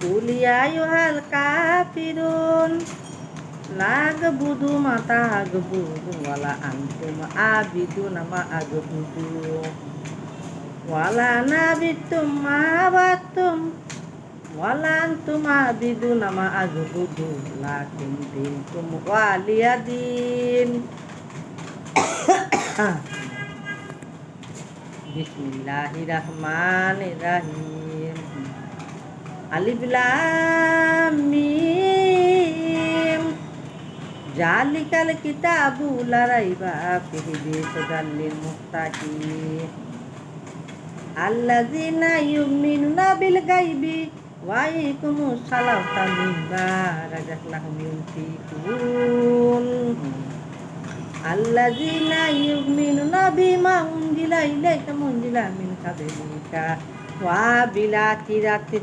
কুলিয়া আইয়ুহাল কাফিরুন নাগবুদু মা তা'বুদু ওয়ালা আনতুম আবিদুনা মা আ'বুদু ওয়ালা নাবিতুম মা আবাদতুম ওয়ালা আনতুম আবিদুনা মা আ'বুদু লাকুম দিনকুম ওয়ালিয়া দিন। Bismillahirrahmanirrahim. Alif lam mim. Zalikal kitabu la raiba fihi hudal lil muttaqin. Allazina yu'minuna bil ghaibi wa yuqimus salata mimma razaqnahum yunfiqun. Allazina yu'minuna bima unzila ilaika wa unzila min qablika wa bil akhirati